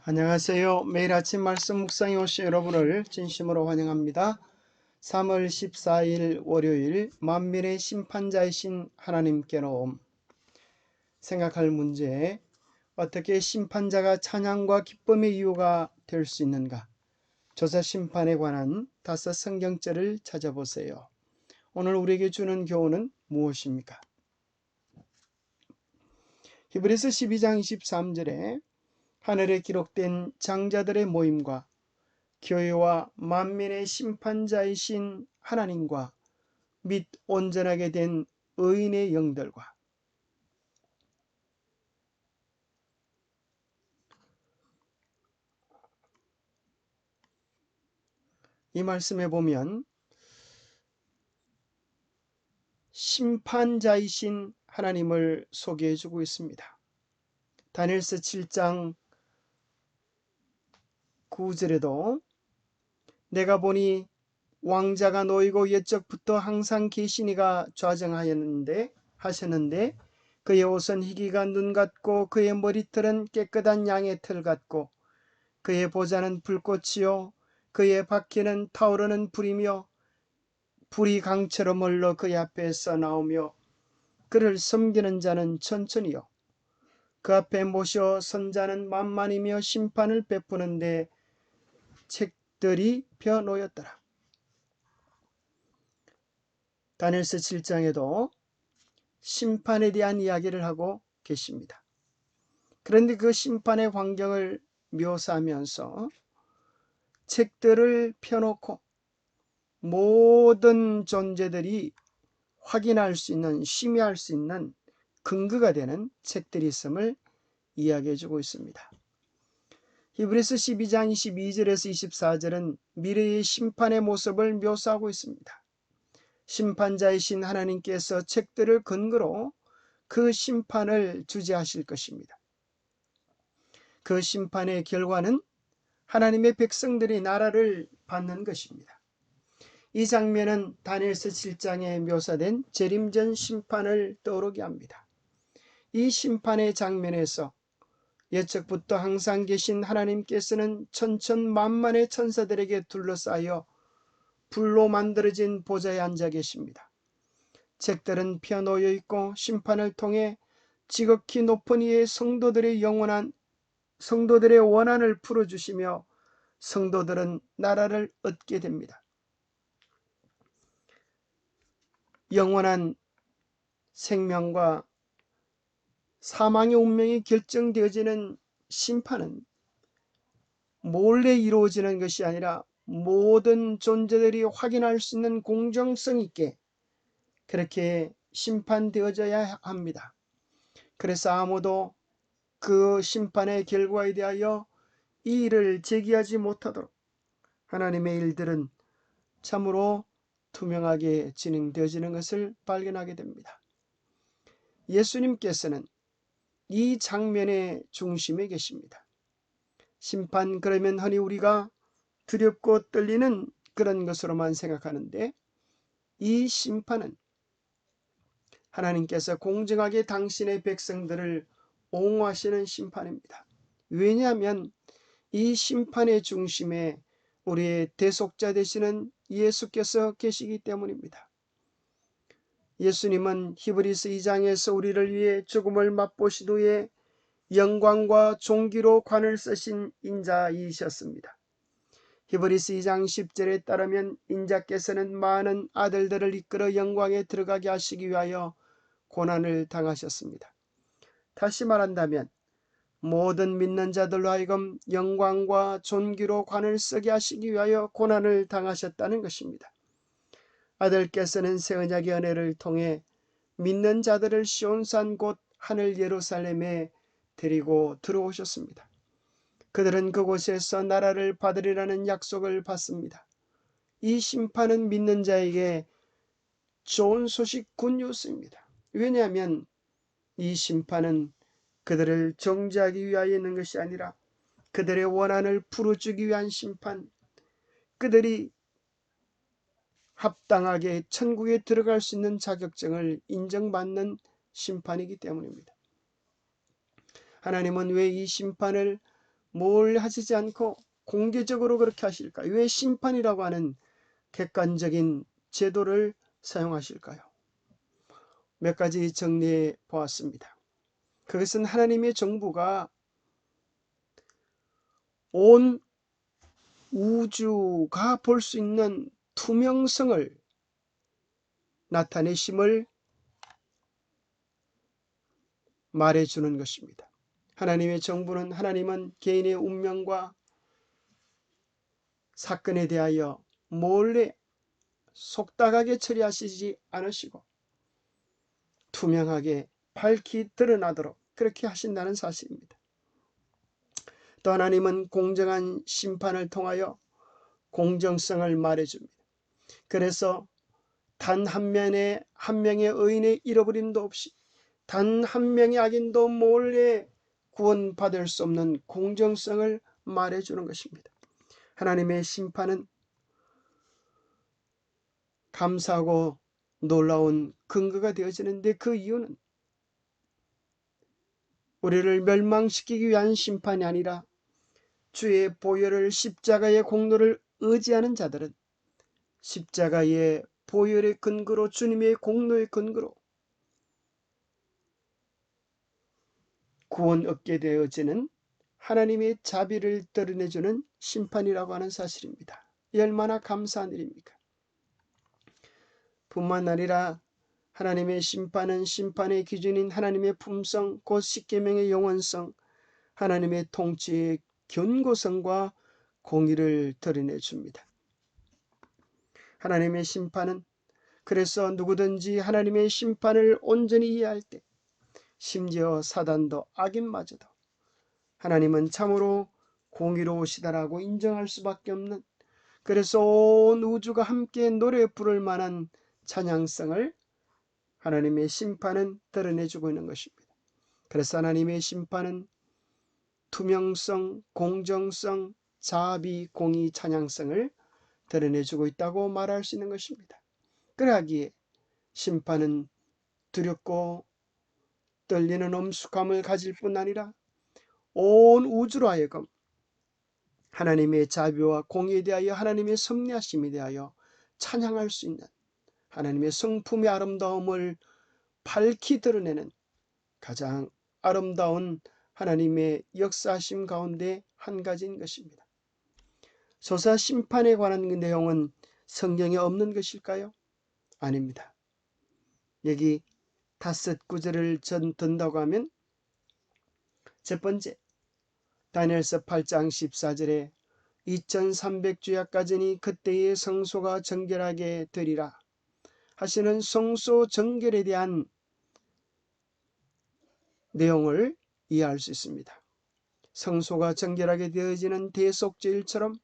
안녕하세요. 매일 아침 말씀 묵상에 오신 여러분을 진심으로 환영합니다. 3월 14일 월요일, 만민의 심판자이신 하나님께로 생각할 문제, 어떻게 심판자가 찬양과 기쁨의 이유가 될 수 있는가? 조사 심판에 관한 5 성경절을 찾아보세요. 오늘 우리에게 주는 교훈은 무엇입니까? 히브리서 12장 23절에 하늘에 기록된 장자들의 모임과 교회와 만민의 심판자이신 하나님과 및 온전하게 된 의인의 영들과, 이 말씀에 보면 심판자이신 하나님을 소개해 주고 있습니다. 다니엘서 7장 9절에도 내가 보니 왕자가 놓이고 옛적부터 항상 계시니가 좌정하였는데 그의 옷은 희기가 눈 같고 그의 머리털은 깨끗한 양의 털 같고 그의 보좌는 불꽃이요 그의 바퀴는 타오르는 불이며 불이 강처럼 흘러 그의 앞에서 나오며 그를 섬기는 자는 천천히요 그 앞에 모셔 선 자는 만만이며 심판을 베푸는데 책들이 펴 놓였더라. 다니엘서 7장에도 심판에 대한 이야기를 하고 계십니다. 그런데 그 심판의 환경을 묘사하면서 책들을 펴놓고 모든 존재들이 확인할 수 있는, 심의할 수 있는 근거가 되는 책들이 있음을 이야기해 주고 있습니다. 히브리서 12장 22절에서 24절은 미래의 심판의 모습을 묘사하고 있습니다. 심판자이신 하나님께서 책들을 근거로 그 심판을 주재하실 것입니다. 그 심판의 결과는 하나님의 백성들이 나라를 받는 것입니다. 이 장면은 다니엘서 7장에 묘사된 재림전 심판을 떠오르게 합니다. 이 심판의 장면에서 옛적부터 항상 계신 하나님께서는 천천만만의 천사들에게 둘러싸여 불로 만들어진 보좌에 앉아 계십니다. 책들은 펴놓여 있고 심판을 통해 지극히 높은 이의 성도들의 원한을 풀어주시며 성도들은 나라를 얻게 됩니다. 영원한 생명과 사망의 운명이 결정되어지는 심판은 몰래 이루어지는 것이 아니라 모든 존재들이 확인할 수 있는 공정성 있게 그렇게 심판되어져야 합니다. 그래서 아무도 그 심판의 결과에 대하여 이의를 제기하지 못하도록 하나님의 일들은 참으로 투명하게 진행되어지는 것을 발견하게 됩니다. 예수님께서는 이 장면의 중심에 계십니다. 심판, 그러면 흔히 우리가 두렵고 떨리는 그런 것으로만 생각하는데 이 심판은 하나님께서 공정하게 당신의 백성들을 옹호하시는 심판입니다. 왜냐하면 이 심판의 중심에 우리의 대속자 되시는 예수께서 계시기 때문입니다. 예수님은 히브리서 2장에서 우리를 위해 죽음을 맛보신 후에 영광과 존귀로 관을 쓰신 인자이셨습니다. 히브리서 2장 10절에 따르면 인자께서는 많은 아들들을 이끌어 영광에 들어가게 하시기 위하여 고난을 당하셨습니다. 다시 말한다면 모든 믿는 자들로 하여금 영광과 존귀로 관을 쓰게 하시기 위하여 고난을 당하셨다는 것입니다. 아들께서는 새 언약의 은혜를 통해 믿는 자들을 시온산 곧 하늘 예루살렘에 데리고 들어오셨습니다. 그들은 그곳에서 나라를 받으리라는 약속을 받습니다. 이 심판은 믿는 자에게 좋은 소식, 굿뉴스입니다. 왜냐하면 이 심판은 그들을 정죄하기 위하여 있는 것이 아니라 그들의 원한을 풀어주기 위한 심판, 그들이 합당하게 천국에 들어갈 수 있는 자격증을 인정받는 심판이기 때문입니다. 하나님은 왜 이 심판을 뭘 하시지 않고 공개적으로 그렇게 하실까요? 왜 심판이라고 하는 객관적인 제도를 사용하실까요? 몇 가지 정리해 보았습니다. 그것은 하나님의 정부가 온 우주가 볼 수 있는 투명성을 나타내심을 말해주는 것입니다. 하나님의 정부는, 하나님은 개인의 운명과 사건에 대하여 몰래 속닥하게 처리하시지 않으시고 투명하게 밝히 드러나도록 그렇게 하신다는 사실입니다. 또 하나님은 공정한 심판을 통하여 공정성을 말해줍니다. 그래서 단 한 명의 의인의 잃어버림도 없이 단 한 명의 악인도 몰래 구원받을 수 없는 공정성을 말해주는 것입니다. 하나님의 심판은 감사하고 놀라운 근거가 되어지는데, 그 이유는 우리를 멸망시키기 위한 심판이 아니라 주의 보혈을, 십자가의 공로를 의지하는 자들은 십자가의 보혈의 근거로, 주님의 공로의 근거로 구원 얻게 되어지는 하나님의 자비를 드러내주는 심판이라고 하는 사실입니다. 얼마나 감사한 일입니까? 뿐만 아니라 하나님의 심판은 심판의 기준인 하나님의 품성, 곧 십계명의 영원성, 하나님의 통치의 견고성과 공의를 드러내줍니다. 하나님의 심판은, 그래서 누구든지 하나님의 심판을 온전히 이해할 때, 심지어 사단도 악인마저도 하나님은 참으로 공의로우시다라고 인정할 수밖에 없는, 그래서 온 우주가 함께 노래 부를 만한 찬양성을 하나님의 심판은 드러내주고 있는 것입니다. 그래서 하나님의 심판은 투명성, 공정성, 자비, 공의, 찬양성을 드러내주고 있다고 말할 수 있는 것입니다. 그러하기에 심판은 두렵고 떨리는 엄숙함을 가질 뿐 아니라 온 우주로 하여금 하나님의 자비와 공의에 대하여, 하나님의 섭리하심에 대하여 찬양할 수 있는, 하나님의 성품의 아름다움을 밝히 드러내는 가장 아름다운 하나님의 역사하심 가운데 한 가지인 것입니다. 조사 심판에 관한 내용은 성경에 없는 것일까요? 아닙니다. 여기 5구절을 든다고 하면, 첫 번째, 다니엘서 8장 14절에 2300주야까지니 그때의 성소가 정결하게 되리라 하시는 성소 정결에 대한 내용을 이해할 수 있습니다. 성소가 정결하게 되어지는 대속죄일처럼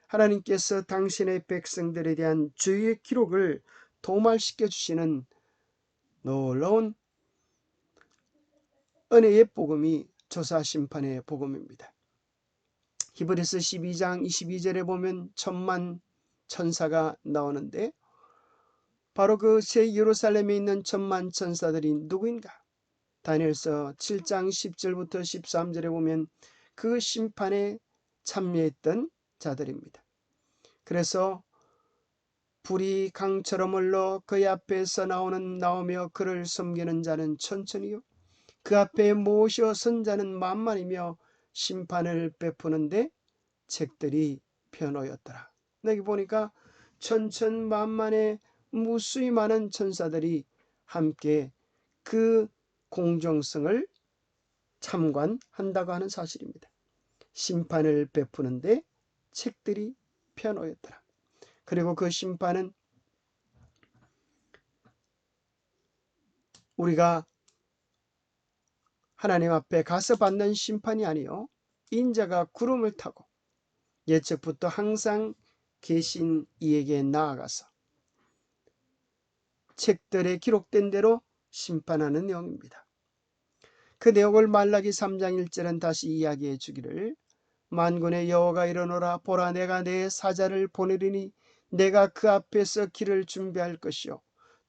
하나님께서 당신의 백성들에 대한 죄의 기록을 도말시켜 주시는 놀라운 은혜의 복음이 조사 심판의 복음입니다. 히브리서 12장 22절에 보면 1000만 천사가 나오는데, 바로 그 새 예루살렘에 있는 1000만 천사들이 누구인가? 다니엘서 7장 10절부터 13절에 보면 그 심판에 참여했던 자들입니다. 그래서 불이 강처럼 흘러 그의 앞에서 나오며 그를 섬기는 자는 천천히요, 그 앞에 모셔 선 자는 만만이며 심판을 베푸는데 책들이 펴놓였더라. 여기 보니까 천천만만의 무수히 많은 천사들이 함께 그 공정성을 참관한다고 하는 사실입니다. 심판을 베푸는데 책들이 펴놓였더라. 그리고 그 심판은 우리가 하나님 앞에 가서 받는 심판이 아니요, 인자가 구름을 타고 예측부터 항상 계신 이에게 나아가서 책들에 기록된 대로 심판하는 내용입니다. 그 내용을 말라기 3장 1절은 다시 이야기해 주기를, 만군의 여호와가 이르노라, 보라 내가 내 사자를 보내리니 내가 그 앞에서 길을 준비할 것이요,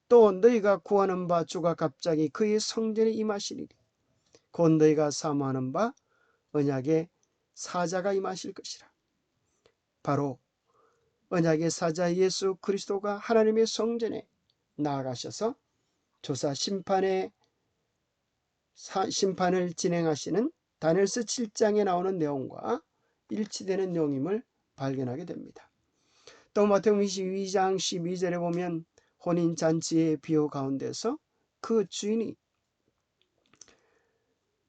또 너희가 구하는 바 주가 갑자기 그의 성전에 임하시리니 곧 너희가 사모하는 바 언약의 사자가 임하실 것이라. 바로 언약의 사자 예수 그리스도가 하나님의 성전에 나아가셔서 조사 심판을 진행하시는 다니엘서 7장에 나오는 내용과 일치되는 내용임을 발견하게 됩니다. 또 마태복음 22장 12절에 보면 혼인잔치의 비유 가운데서 그 주인이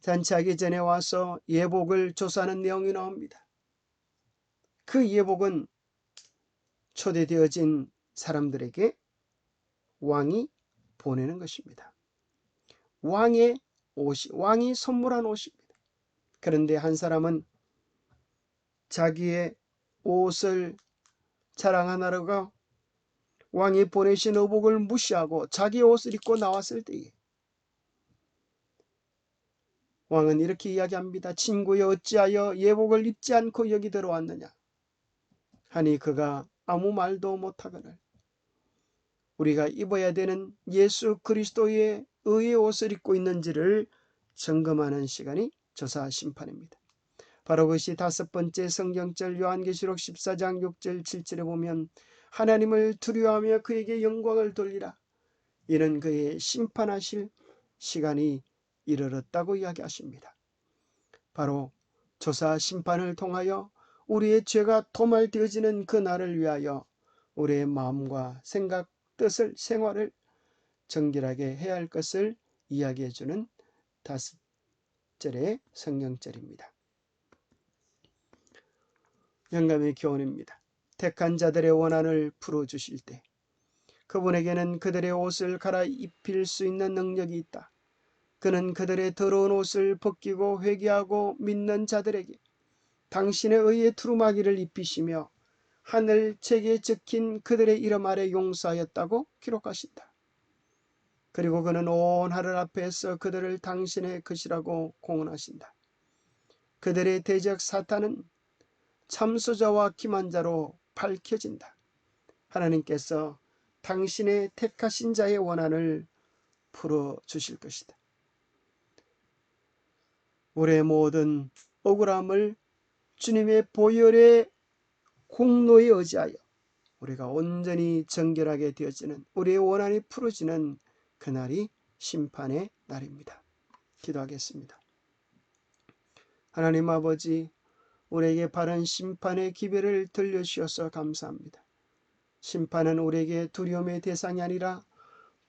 잔치하기 전에 와서 예복을 조사하는 내용이 나옵니다. 그 예복은 초대되어진 사람들에게 왕이 보내는 것입니다. 왕이 선물한 옷입니다. 그런데 한 사람은 자기의 옷을 자랑하느라고 왕이 보내신 의복을 무시하고 자기 옷을 입고 나왔을 때에 왕은 이렇게 이야기합니다. 친구여, 어찌하여 예복을 입지 않고 여기 들어왔느냐 하니 그가 아무 말도 못하거늘 우리가 입어야 되는 예수 그리스도의 의의 옷을 입고 있는지를 점검하는 시간이 조사 심판입니다. 바로 그것이 다섯 번째 성경절 요한계시록 14장 6절 7절에 보면 하나님을 두려워하며 그에게 영광을 돌리라. 이는 그의 심판하실 시간이 이르렀다고 이야기하십니다. 바로 조사 심판을 통하여 우리의 죄가 도말되어지는 그 날을 위하여 우리의 마음과 생각, 뜻을, 생활을 정결하게 해야 할 것을 이야기해 주는 다섯 절의 성경절입니다. 영감의 교훈입니다. 택한 자들의 원한을 풀어주실 때 그분에게는 그들의 옷을 갈아입힐 수 있는 능력이 있다. 그는 그들의 더러운 옷을 벗기고 회개하고 믿는 자들에게 당신의 의의 두루마기를 입히시며 하늘 책에 적힌 그들의 이름 아래 용서하였다고 기록하신다. 그리고 그는 온 하늘 앞에서 그들을 당신의 것이라고 공언하신다. 그들의 대적 사탄은 참소자와 기만자로 밝혀진다. 하나님께서 당신의 택하신 자의 원한을 풀어주실 것이다. 우리의 모든 억울함을 주님의 보혈의 공로에 의지하여 우리가 온전히 정결하게 되어지는 우리의 원한이 풀어지는 그날이 심판의 날입니다. 기도하겠습니다. 하나님 아버지, 우리에게 바른 심판의 기별을 들려주셔서 감사합니다. 심판은 우리에게 두려움의 대상이 아니라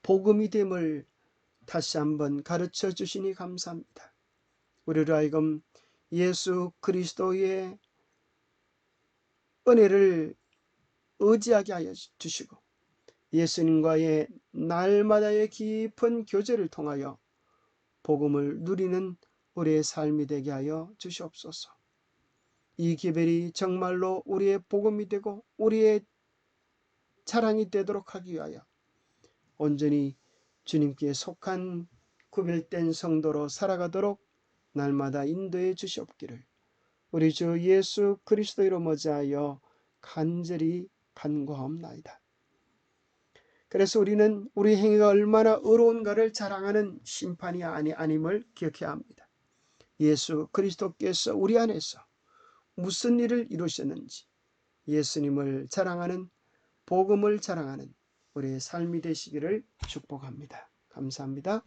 복음이 됨을 다시 한번 가르쳐 주시니 감사합니다. 우리로 하여금 예수 그리스도의 은혜를 의지하게 하여 주시고 예수님과의 날마다의 깊은 교제를 통하여 복음을 누리는 우리의 삶이 되게 하여 주시옵소서. 이 기별이 정말로 우리의 복음이 되고 우리의 자랑이 되도록 하기 위하여 온전히 주님께 속한 구별된 성도로 살아가도록 날마다 인도해 주시옵기를 우리 주 예수 그리스도로 머지하여 간절히 간구하옵나이다. 그래서 우리는 우리 행위가 얼마나 의로운가를 자랑하는 심판이 아님을 기억해야 합니다. 예수 그리스도께서 우리 안에서 무슨 일을 이루셨는지 예수님을 자랑하는 복음을 자랑하는 우리의 삶이 되시기를 축복합니다. 감사합니다.